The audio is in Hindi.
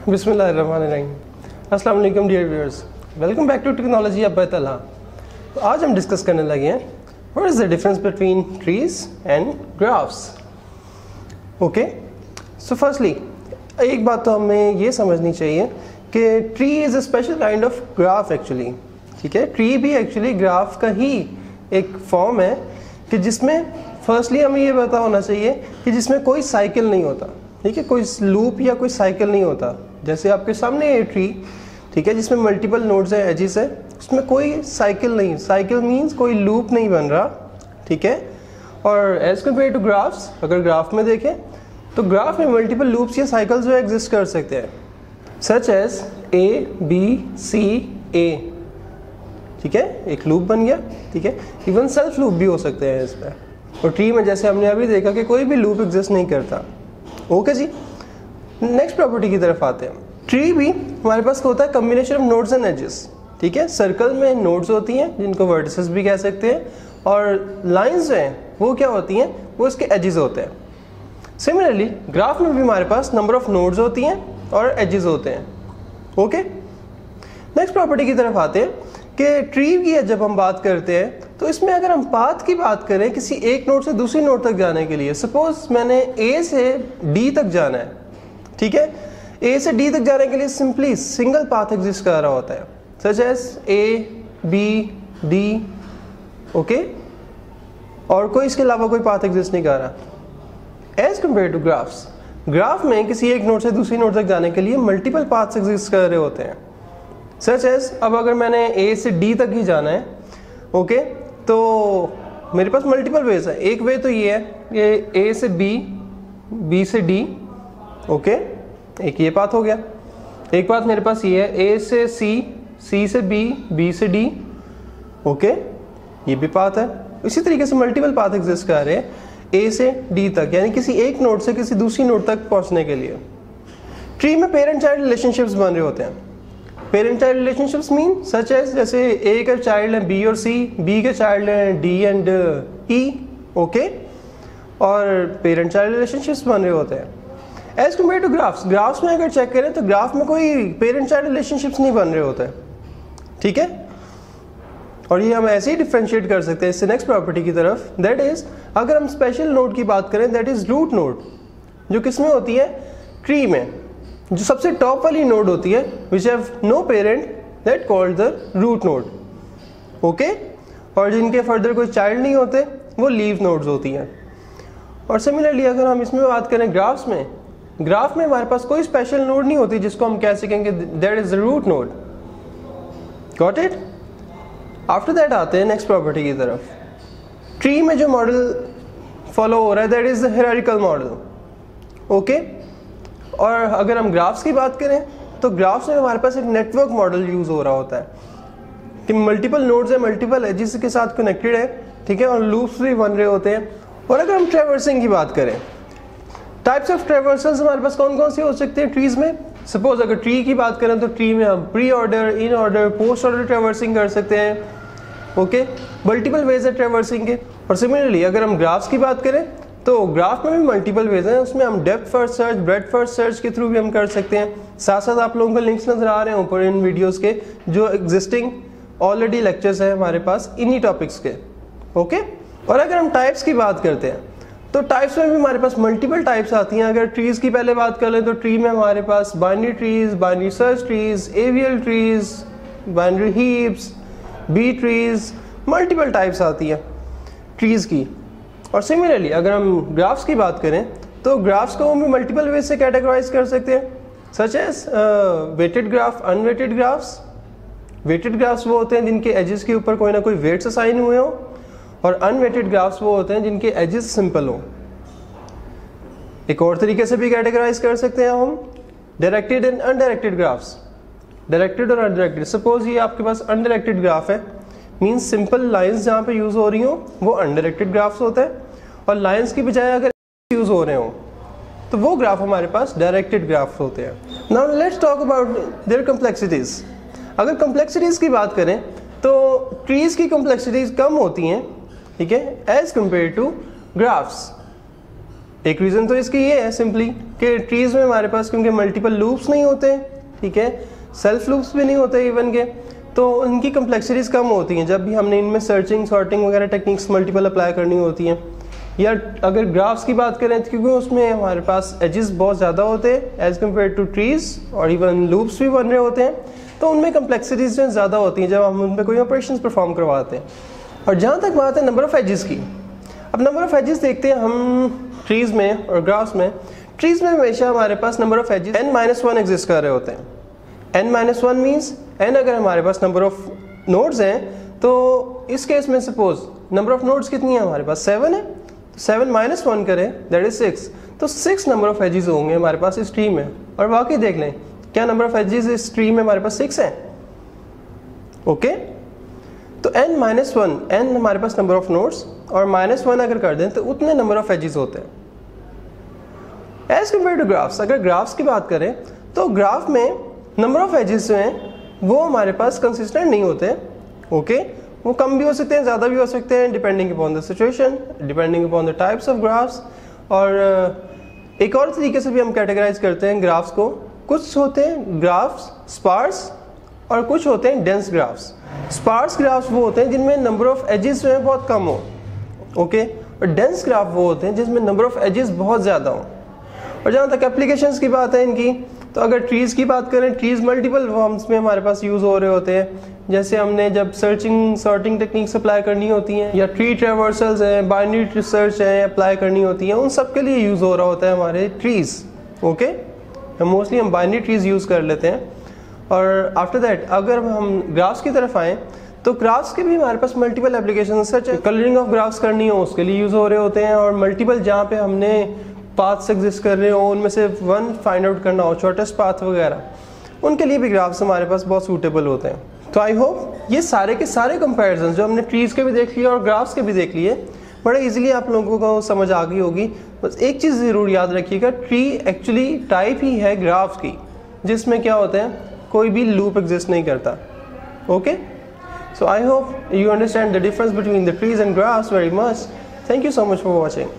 बिस्मिल्लाहिर्रहमानिर्रहीम। अस्सलाम वालेकुम dear viewers, welcome back to technology अब तलहा। तो आज हम डिस्कस करने लगे हैं what is the difference between trees and graphs. Okay, so firstly एक बात तो हमें ये समझनी चाहिए कि tree is a special kind of graph actually. ठीक है, ट्री भी एक्चुअली ग्राफ का ही एक फॉर्म है कि जिसमें फर्स्टली हमें ये पता होना चाहिए कि जिसमें कोई साइकिल नहीं होता। ठीक है, कोई लूप या कोई साइकिल नहीं होता। जैसे आपके सामने ये ट्री, ठीक है, जिसमें मल्टीपल नोड्स है, एजिस है, उसमें कोई साइकिल नहीं। साइकिल मींस कोई लूप नहीं बन रहा। ठीक है, और एज कम्पेयर टू ग्राफ्स, अगर ग्राफ में देखें तो ग्राफ में मल्टीपल लूप्स या साइकिल्स जो एग्जिस्ट कर सकते हैं, सच एज ABCA। ठीक है, एक लूप बन गया। ठीक है, इवन सेल्फ लूप भी हो सकते हैं इस पर। और ट्री में जैसे हमने अभी देखा कि कोई भी लूप एग्जिस्ट नहीं करता। ओके जी, नेक्स्ट प्रॉपर्टी की तरफ आते हैं। ट्री भी हमारे पास होता है combination of nodes and edges. ठीक है, सर्कल में नोड्स होती हैं जिनको वर्टिसेस भी कह सकते हैं, और लाइंस जो हैं वो क्या होती हैं, वो इसके एजेस होते हैं। सिमिलरली ग्राफ में भी हमारे पास नंबर ऑफ नोड्स होती हैं और एजेस होते हैं। ओके, नेक्स्ट प्रॉपर्टी की तरफ आते हैं कि ट्री की जब हम बात करते हैं तो इसमें अगर हम पाथ की बात करें किसी एक नोड से दूसरी नोड तक जाने के लिए, सपोज मैंने A से D तक जाना है। ठीक है, A से D तक जाने के लिए सिंपली सिंगल पाथ एग्जिस्ट कर रहा होता है, सच एज ABD। ओके, और कोई इसके अलावा कोई पाथ एग्जिस्ट नहीं कर रहा। As compared to graphs, graph में किसी एक नोड से दूसरी नोड तक जाने के लिए मल्टीपल पाथ्स एग्जिस्ट कर रहे होते हैं, सच एज अब अगर मैंने A से D तक ही जाना है, ओके, तो मेरे पास मल्टीपल वेज है। एक वे तो ये है कि A से B, B से D, ओके, एक ये पाथ हो गया। एक पाथ मेरे पास ये है A से C, C से B, B से D, ओके, ये भी पाथ है। इसी तरीके से मल्टीपल पाथ एग्जिस्ट कर रहे हैं A से D तक, यानी किसी एक नोड से किसी दूसरी नोड तक पहुंचने के लिए। ट्री में पेरेंट चाइल्ड रिलेशनशिप्स बन रहे होते हैं। Parent child relationships mean such as जैसे A का चाइल्ड है B और C, B के चाइल्ड हैं D एंड E, ओके, और पेरेंट चाइल्ड रिलेशनशिप्स बन रहे होते हैं। As compared to graphs, graphs में अगर चेक करें तो ग्राफ में कोई पेरेंट चाइल्ड रिलेशनशिप्स नहीं बन रहे होते। ठीक है, और ये हम ऐसे ही डिफ्रेंशिएट कर सकते हैं इससे नेक्स्ट प्रॉपर्टी की तरफ, दैट इज अगर हम स्पेशल नोड की बात करें, दैट इज रूट नोड, जो किसमें होती है, ट्री में। जो सबसे टॉप वाली नोड होती है which have no parent, that called the root node. Okay, और जिनके फर्दर कोई चाइल्ड नहीं होते वो लीव नोड्स होती हैं। और सिमिलरली अगर हम इसमें बात करें ग्राफ्स में, ग्राफ में हमारे पास कोई स्पेशल नोड नहीं होती जिसको हम कह सकेंगे that is the root node. Got it? After that आते हैं नेक्स्ट प्रॉपर्टी की तरफ। ट्री में जो मॉडल फॉलो हो रहा है that is the hierarchical model. Okay, और अगर हम ग्राफ्स की बात करें तो ग्राफ्स में हमारे पास एक नेटवर्क मॉडल यूज हो रहा होता है कि मल्टीपल नोड्स है, मल्टीपल एजेस के साथ कनेक्टेड है। ठीक है, और लूप्स भी बन रहे होते हैं। और अगर हम ट्रैवर्सिंग की बात करें, टाइप्स ऑफ ट्रैवर्सल्स हमारे पास कौन कौन से हो सकते हैं ट्रीज में। सपोज अगर ट्री की बात करें तो ट्री में हम pre order, in order, post order traversing कर सकते हैं। ओके, मल्टीपल वेज है ट्रैवर्सिंग के। और सिमिलरली अगर हम ग्राफ्स की बात करें तो ग्राफ में भी मल्टीपल वेज हैं, उसमें हम depth first search, breadth first search के थ्रू भी हम कर सकते हैं। साथ साथ आप लोगों को लिंक्स नजर आ रहे हैं ऊपर इन वीडियोस के, जो एग्जिस्टिंग ऑलरेडी लेक्चर्स हैं हमारे पास इन्हीं टॉपिक्स के। ओके, और अगर हम टाइप्स की बात करते हैं तो टाइप्स में भी हमारे पास मल्टीपल टाइप्स आती हैं। अगर ट्रीज की पहले बात कर लें तो ट्री में हमारे पास binary trees, binary search trees, AVL trees, binary heaps, B trees, multiple types आती हैं ट्रीज की। और सिमिलरली अगर हम ग्राफ्स की बात करें तो ग्राफ्स को हम भी मल्टीपल वेज से कैटेगराइज कर सकते हैं, such as weighted graph, unweighted graphs. Weighted graphs वो होते हैं जिनके एजेस के ऊपर कोई ना कोई वेट्स असाइन हुए हो, और अनवेटेड ग्राफ्स वो होते हैं जिनके एजेस सिंपल हो। एक और तरीके से भी कैटेगराइज कर सकते हैं हम directed and undirected graphs. Directed और अनडायरेक्टेड, सपोज ये आपके पास अनडायरेक्टेड ग्राफ है, मीन्स सिंपल लाइंस जहाँ पे यूज हो रही हो वो अनडायरेक्टेड ग्राफ्स होते हैं, और लाइंस की बजाय अगर यूज हो रहे हो तो वो ग्राफ हमारे पास डायरेक्टेड ग्राफ्स होते हैं। Now let's talk about their complexities. अगर कम्प्लेक्सिटीज की बात करें तो ट्रीज की कम्प्लेक्सिटीज कम होती हैं, ठीक है, एज कंपेयर टू ग्राफ्स। एक रीज़न तो इसकी ये है सिंपली कि ट्रीज़ में हमारे पास क्योंकि मल्टीपल लूप्स नहीं होते, ठीक है, सेल्फ लूप्स भी नहीं होते इवन के, तो उनकी कम्प्लेक्सिटीज़ कम होती हैं जब भी हमने इनमें सर्चिंग सॉर्टिंग वगैरह टेक्निक्स मल्टीपल अप्लाई करनी होती हैं। या अगर ग्राफ्स की बात करें तो क्योंकि उसमें हमारे पास एजेस बहुत ज़्यादा होते हैं एज़ कम्पेयर टू ट्रीज़, और इवन लूप्स भी बन रहे होते हैं, तो उनमें कम्प्लेक्सिटीज़ जो ज़्यादा होती हैं जब हम उन पर कोई ऑपरेशन परफॉर्म करवाते हैं। और जहाँ तक बात है नंबर ऑफ़ एजेस की, अब नंबर ऑफ़ एजेस देखते हैं हम ट्रीज़ में और ग्राफ्स में। ट्रीज़ में हमेशा हमारे पास number of edges n-1 exist कर रहे होते हैं। n-1 मीन्स n अगर हमारे पास नंबर ऑफ़ नोड्स हैं तो इस केस में सपोज नंबर ऑफ़ नोड्स कितनी है हमारे पास 7 है, 7 - 1 करें दैट इज 6, तो 6 नंबर ऑफ़ एजेस होंगे हमारे पास इस ट्री में। और वाकई देख लें क्या नंबर ऑफ़ एजेस इस ट्री में हमारे पास 6 है। ओके, तो n-1 n हमारे पास नंबर ऑफ़ नोड्स और -1 अगर कर दें तो उतने नंबर ऑफ़ एजेस होते हैं एज कम्पेयर टू ग्राफ्स। अगर ग्राफ्स की बात करें तो ग्राफ में नंबर ऑफ़ एजेस जो हैं वो हमारे पास कंसिस्टेंट नहीं होते। ओके, वो कम भी हो सकते हैं, ज़्यादा भी हो सकते हैं, depending upon the situation, depending upon the types of graphs. और एक और तरीके से भी हम कैटेगराइज करते हैं ग्राफ्स को, कुछ होते हैं ग्राफ्स स्पार्स और कुछ होते हैं डेंस ग्राफ्स। स्पार्स ग्राफ्स वो होते हैं जिनमें नंबर ऑफ़ एजेस जो है बहुत कम हो, ओके, और डेंस ग्राफ वो होते हैं जिसमें नंबर ऑफ़ एजेस बहुत ज़्यादा हो। और जहाँ तक एप्लीकेशंस की बात है इनकी, तो अगर ट्रीज़ की बात करें, ट्रीज़ मल्टीपल फॉर्म्स में हमारे पास यूज़ हो रहे होते हैं। जैसे हमने जब सर्चिंग सॉर्टिंग टेक्निक्स अप्लाई करनी होती हैं, या ट्री ट्रेवर्सल्स हैं, बाइनरी रिसर्च है अप्लाई करनी होती हैं, उन सब के लिए यूज़ हो रहा होता है हमारे ट्रीज़। ओके, मोस्टली हम बाइनरी ट्रीज़ यूज़ कर लेते हैं। और आफ्टर दैट अगर हम ग्राफ्स की तरफ आएँ तो ग्राफ्स के भी हमारे पास multiple application, such colouring of graphs करनी हो उसके लिए यूज़ हो रहे होते हैं। और मल्टीपल जहाँ पे हमने पाथ्स एग्जिस्ट कर रहे हो उनमें से वन फाइंड आउट करना हो, शॉर्टेस्ट पाथ वगैरह, उनके लिए भी ग्राफ्स हमारे पास बहुत सूटेबल होते हैं। तो आई होप ये सारे के सारे कंपैरिजन जो हमने ट्रीज़ के भी देख लिए और ग्राफ्स के भी देख लिए बड़े इजीली आप लोगों को समझ आ गई होगी। बस एक चीज़ ज़रूर याद रखिएगा, ट्री एक्चुअली टाइप ही है ग्राफ्स की, जिसमें क्या होता है कोई भी लूप एग्जिस्ट नहीं करता। Okay, so I hope you understand the difference between the trees and graphs very much. Thank you so much for watching.